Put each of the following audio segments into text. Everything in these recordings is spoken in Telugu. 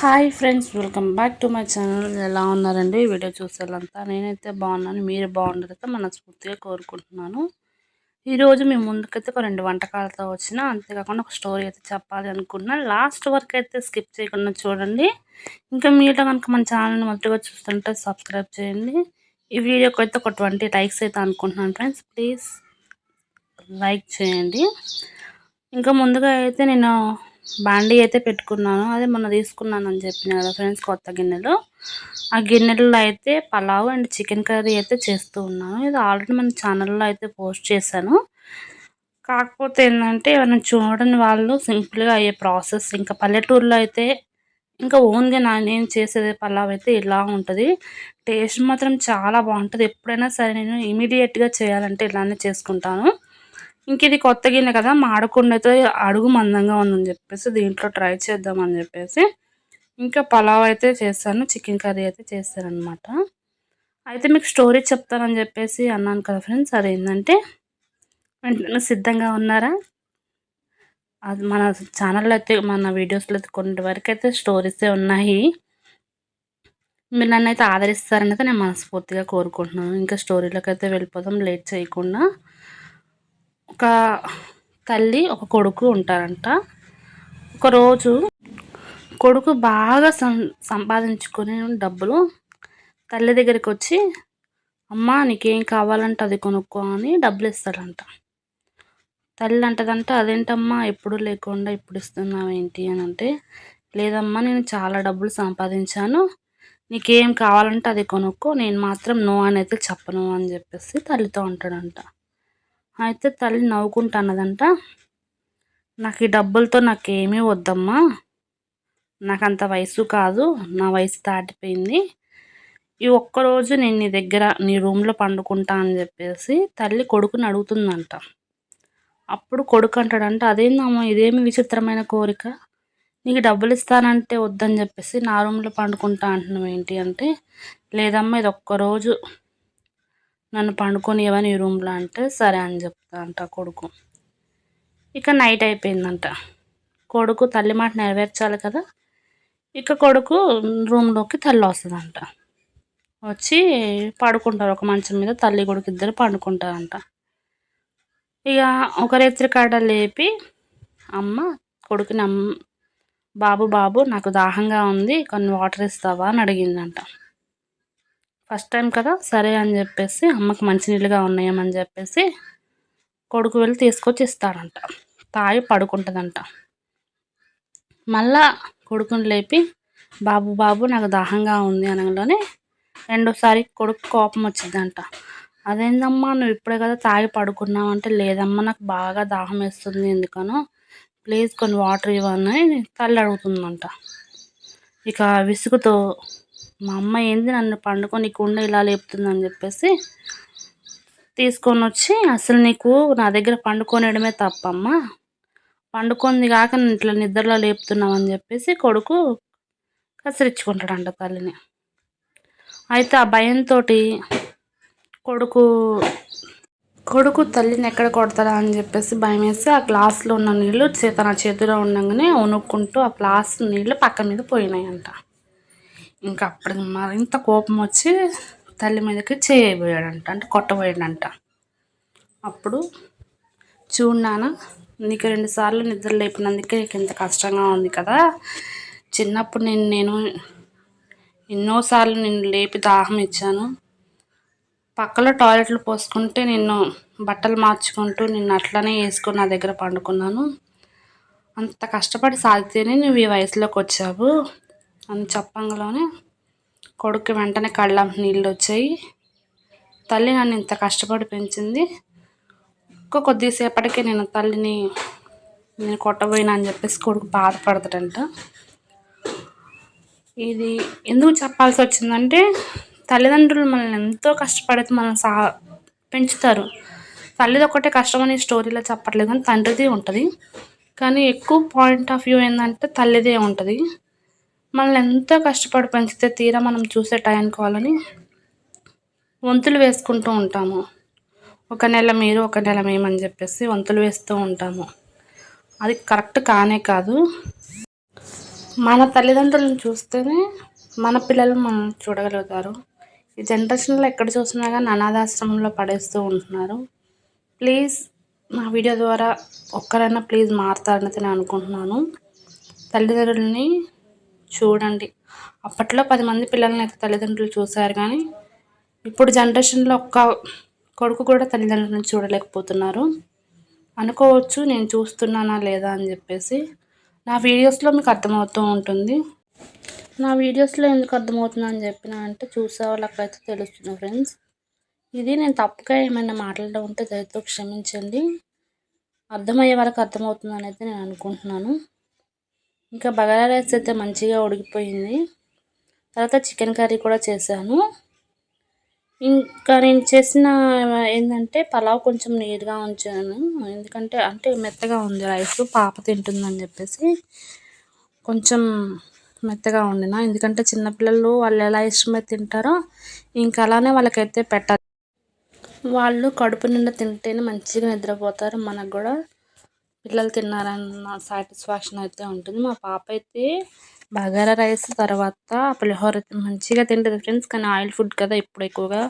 Hi friends, welcome back to my channel. ఎలా ఉన్నారండి? వీడియో చూసేలంతా నేనైతే బాగున్నాను. మీరు బాగుండారైతే మనస్ఫూర్తిగా కోరుకుంటున్నాను. ఈరోజు మేము ముందుకైతే ఒక 2 వంటకాలతో వచ్చిన, అంతేకాకుండా ఒక స్టోరీ అయితే చెప్పాలి అనుకున్నాను. లాస్ట్ వరకు అయితే స్కిప్ చేయకుండా చూడండి. ఇంకా మీలో కనుక మన ఛానల్ని మొదటిగా చూస్తుంటే సబ్స్క్రైబ్ చేయండి. ఈ వీడియోకి అయితే ఒక 20 లైక్స్ అయితే అనుకుంటున్నాను ఫ్రెండ్స్. ప్లీజ్ లైక్ చేయండి. ఇంకా ముందుగా అయితే నేను బాండీ అయితే పెట్టుకున్నాను. అదే మొన్న తీసుకున్నాను అని చెప్పిన కదా ఫ్రెండ్స్, కొత్త గిన్నెలు. ఆ గిన్నెలలో అయితే పలావ్ అండ్ చికెన్ కర్రీ అయితే చేస్తూ ఉన్నాను. ఇది ఆల్రెడీ మన ఛానల్లో అయితే పోస్ట్ చేశాను. కాకపోతే ఏంటంటే ఎవరైనా చూడని వాళ్ళు సింపుల్గా అయ్యే ప్రాసెస్. ఇంకా పల్లెటూరులో అయితే ఇంకా ఓన్గా నేను చేసేది పలావ్ అయితే ఇలా ఉంటుంది. టేస్ట్ మాత్రం చాలా బాగుంటుంది. ఎప్పుడైనా సరే నేను ఇమీడియట్గా చేయాలంటే ఇలానే చేసుకుంటాను. ఇంక ఇది కొత్త గిన్నె కదా, మాడకుండా అడుగు మందంగా ఉందని చెప్పేసి దీంట్లో ట్రై చేద్దామని చెప్పేసి ఇంకా పలావ్ అయితే చేస్తాను, చికెన్ కర్రీ అయితే చేస్తానమాట. అయితే మీకు స్టోరీ చెప్తానని చెప్పేసి అన్నాను కదా ఫ్రెండ్స్. అదేంటంటే వెంటనే సిద్ధంగా ఉన్నారా? అది మన ఛానల్లో అయితే మన వీడియోస్లో అయితే కొన్ని వరకు అయితే స్టోరీసే ఉన్నాయి. మీరు నన్ను అయితే ఆదరిస్తారని అయితే నేను మనస్ఫూర్తిగా కోరుకుంటున్నాను. ఇంకా స్టోరీలోకి అయితే వెళ్ళిపోదాం లేట్ చేయకుండా. ఒక తల్లి ఒక కొడుకు ఉంటారంట. ఒకరోజు కొడుకు బాగా సంపాదించుకునే డబ్బులు తల్లి దగ్గరికి వచ్చి, అమ్మ నీకేం కావాలంటే అది కొనుక్కో అని డబ్బులు ఇస్తాడంట. తల్లి అంటదంట, అదేంటమ్మా ఎప్పుడు లేకుండా ఇప్పుడు ఇస్తున్నావు ఏంటి అని అంటే, లేదమ్మా నేను చాలా డబ్బులు సంపాదించాను, నీకేం కావాలంటే అది కొనుక్కో, నేను మాత్రం నో అని అయితే చెప్పను అని చెప్పేసి తల్లితో అంటాడంట. అయితే తల్లి నవ్వుకుంటా అన్నదంట, నాకు ఈ డబ్బులతో నాకేమీ వద్దమ్మా, నాకు అంత వయసు కాదు, నా వయసు దాటిపోయింది, ఈ ఒక్కరోజు నేను నీ దగ్గర నీ రూమ్లో పండుకుంటా అని చెప్పేసి తల్లి కొడుకుని అడుగుతుందంట. అప్పుడు కొడుకు అంటాడంట, అదేందమ్మా ఇదేమి విచిత్రమైన కోరిక, నీకు డబ్బులు ఇస్తానంటే వద్దని చెప్పేసి నా రూమ్లో పండుకుంటా అంటున్నావు ఏంటి అంటే, లేదమ్మా ఇది ఒక్కరోజు నన్ను పండుకొనివ్వని ఈ రూమ్లో అంటే సరే అని చెప్తా అంట కొడుకు. ఇక నైట్ అయిపోయిందంట. కొడుకు తల్లి మాట నెరవేర్చాలి కదా. ఇక కొడుకు రూమ్లోకి తల్లి వస్తుందంట. వచ్చి పడుకుంటారు ఒక మంచం మీద, తల్లి కొడుకు ఇద్దరు పండుకుంటారంట. ఇక ఒక రాత్రి కాడ లేపి అమ్మ కొడుకుని, బాబు బాబు నాకు దాహంగా ఉంది, కొన్ని వాటర్ ఇస్తావా అని అడిగిందంట. ఫస్ట్ టైం కదా, సరే అని చెప్పేసి అమ్మకి మంచినీళ్ళుగా ఉన్నాయమని చెప్పేసి కొడుకు వెళ్ళి తీసుకొచ్చి ఇస్తాడంట. తాగి పడుకుంటుందంట. మళ్ళా కొడుకుని లేపి బాబు బాబు నాకు దాహంగా ఉంది అనగానే రెండోసారి కొడుకు కోపం వచ్చిందంట. అదేందమ్మా నువ్వు ఇప్పుడే కదా తాగి పడుకున్నావు అంటే, లేదమ్మా నాకు బాగా దాహం వేస్తుంది, ఎందుకనో ప్లీజ్ కొన్ని వాటర్ ఇవ్వని తల్లి అడుగుతుందంట. ఇక విసుగుతో, మా అమ్మ ఏంది నన్ను పండుకోనీకుండా ఇలా లేపుతుందని చెప్పేసి తీసుకొని వచ్చి, అసలు నీకు నా దగ్గర పండుకొనేయడమే తప్పమ్మా, పండుకుంది కాక ఇట్లా నిద్రలో లేపుతున్నావు అని చెప్పేసి కొడుకు కసిరించుకుంటాడంట తల్లిని. అయితే ఆ భయంతో కొడుకు తల్లిని ఎక్కడ కొడతాడా అని చెప్పేసి భయం వేసి ఆ గ్లాస్లో ఉన్న నీళ్ళు తన చేతిలో ఉండగానే వణుక్కుంటూ ఆ గ్లాస్ నీళ్ళు పక్క మీద పోయినాయంట. ఇంకా అప్పుడు మరింత కోపం వచ్చి తల్లి మీదకి చేయబోయాడంట, అంటే కొట్టబోయాడంట. అప్పుడు చూడు నాన్న, నీకు 2 సార్లు నిద్ర లేపినందుకే నీకు ఇంత కష్టంగా ఉంది కదా, చిన్నప్పుడు నేను ఎన్నోసార్లు నిన్ను లేపి దాహం ఇచ్చాను, పక్కలో టాయిలెట్లు పోసుకుంటే నిన్ను బట్టలు మార్చుకుంటూ నిన్ను అట్లనే వేసుకొని నా దగ్గర పండుకున్నాను, అంత కష్టపడి సాగితేనే నువ్వు ఈ వయసులోకి వచ్చావు అని చెప్పంగానే కొడుకు వెంటనే కళ్ళ నీళ్ళు వచ్చాయి. తల్లి నన్ను ఇంత కష్టపడి పెంచింది, కొద్దిసేపటికి నేను కొట్టబోయినా అని చెప్పేసి కొడుకు బాధపడతాడంట. ఇది ఎందుకు చెప్పాల్సి వచ్చిందంటే, తల్లిదండ్రులు మనల్ని ఎంతో కష్టపడి మనల్ని పెంచుతారు. తల్లిది ఒకటే కష్టమని స్టోరీలో చెప్పట్లేదు, కానీ తండ్రిది ఉంటుంది. కానీ ఎక్కువ పాయింట్ ఆఫ్ వ్యూ ఏంటంటే తల్లిదే ఉంటుంది. మనల్ని ఎంతో కష్టపడి పెంచితే తీరా మనం చూసే టైంకి వాళ్ళని వంతులు వేసుకుంటూ ఉంటాము. ఒక నెల మీరు ఒక నెల మేమని చెప్పేసి వంతులు వేస్తూ ఉంటాము. అది కరెక్ట్ కానే కాదు. మన తల్లిదండ్రులను చూస్తేనే మన పిల్లలు మనం చూడగలుగుతారు. ఈ జనరేషన్లో ఎక్కడ చూసినా కానీ అనాథాశ్రమంలో పడేస్తూ ఉంటున్నారు. ప్లీజ్ నా వీడియో ద్వారా ఒక్కరైనా ప్లీజ్ మారుతారని నేను అనుకుంటున్నాను. తల్లిదండ్రులని చూడండి. అప్పట్లో 10 మంది పిల్లల్ని అయితే తల్లిదండ్రులు చూశారు, కానీ ఇప్పుడు జనరేషన్లో ఒక్క కొడుకు కూడా తల్లిదండ్రులను చూడలేకపోతున్నారు. అనుకోవచ్చు నేను చూస్తున్నానా లేదా అని చెప్పేసి. నా వీడియోస్లో మీకు అర్థమవుతూ ఉంటుంది. నా వీడియోస్లో ఎందుకు అర్థమవుతుందని చెప్పిన అంటే చూసే వాళ్ళకైతే తెలుస్తుంది ఫ్రెండ్స్. ఇది నేను తప్పుగా ఏమైనా మాట్లాడడం ఉంటే దయతో క్షమించండి. అర్థమయ్యే వాళ్ళకి అర్థమవుతుందని అయితే నేను అనుకుంటున్నాను. ఇంకా బగారా రైస్ అయితే మంచిగా ఉడికిపోయింది. తర్వాత చికెన్ కర్రీ కూడా చేశాను. ఇంకా నేను చేసిన ఏంటంటే పలావ్ కొంచెం నీట్గా ఉంచాను. ఎందుకంటే మెత్తగా ఉంది రైస్, పాప తింటుందని చెప్పేసి కొంచెం మెత్తగా వండిన. ఎందుకంటే చిన్నపిల్లలు వాళ్ళు ఎలా ఇష్టమైతే తింటారో ఇంకా అలానే వాళ్ళకైతే పెట్టాలి. వాళ్ళు కడుపు నిండా తింటేనే మంచిగా నిద్రపోతారు. మనకు కూడా పిల్లలు తిన్నారన్న సాటిస్ఫాక్షన్ అయితే ఉంటుంది. మా పాప అయితే బగారా రైస్ తర్వాత పులిహోర అయితే మంచిగా తింటుంది ఫ్రెండ్స్. కానీ ఆయిల్ ఫుడ్ కదా, ఇప్పుడు ఎక్కువగా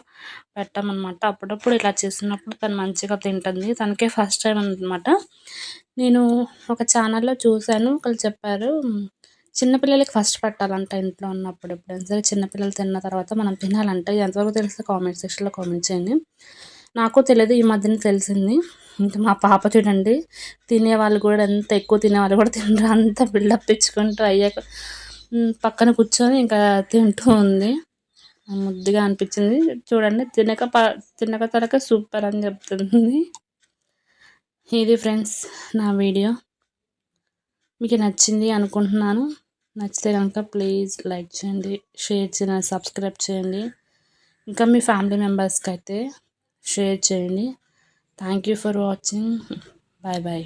పెట్టామన్నమాట. అప్పుడప్పుడు ఇలా చేసినప్పుడు తను మంచిగా తింటుంది. తనకే ఫస్ట్ టైం అనమాట. నేను ఒక ఛానల్లో చూశాను, ఒకళ్ళు చెప్పారు చిన్నపిల్లలకి ఫస్ట్ పెట్టాలంట ఇంట్లో ఉన్నప్పుడు. ఎప్పుడైనా సరే చిన్నపిల్లలు తిన్న తర్వాత మనం తినాలంటే. ఎంతవరకు తెలిస్తే కామెంట్ సెక్షన్లో కామెంట్ చేయండి. నాకు తెలియదు, ఈ మధ్యన తెలిసింది. ఇంకా మా పాప చూడండి, తినేవాళ్ళు కూడా ఎంత ఎక్కువ తినేవాళ్ళు కూడా తినరు, అంత బిల్డప్ ఇచ్చుకుంటూ అయ్యాక పక్కన కూర్చొని ఇంకా తింటూ ఉంది. ముద్దుగా అనిపించింది చూడండి. తినక తరక సూపర్ అని చెప్తుంది. ఇది ఫ్రెండ్స్ నా వీడియో మీకు నచ్చింది అనుకుంటున్నాను. నచ్చితే కనుక ప్లీజ్ లైక్ చేయండి, షేర్ చేయండి, సబ్స్క్రైబ్ చేయండి. ఇంకా మీ ఫ్యామిలీ మెంబర్స్కి అయితే షేర్ చేయండి. Thank you for watching. Bye bye.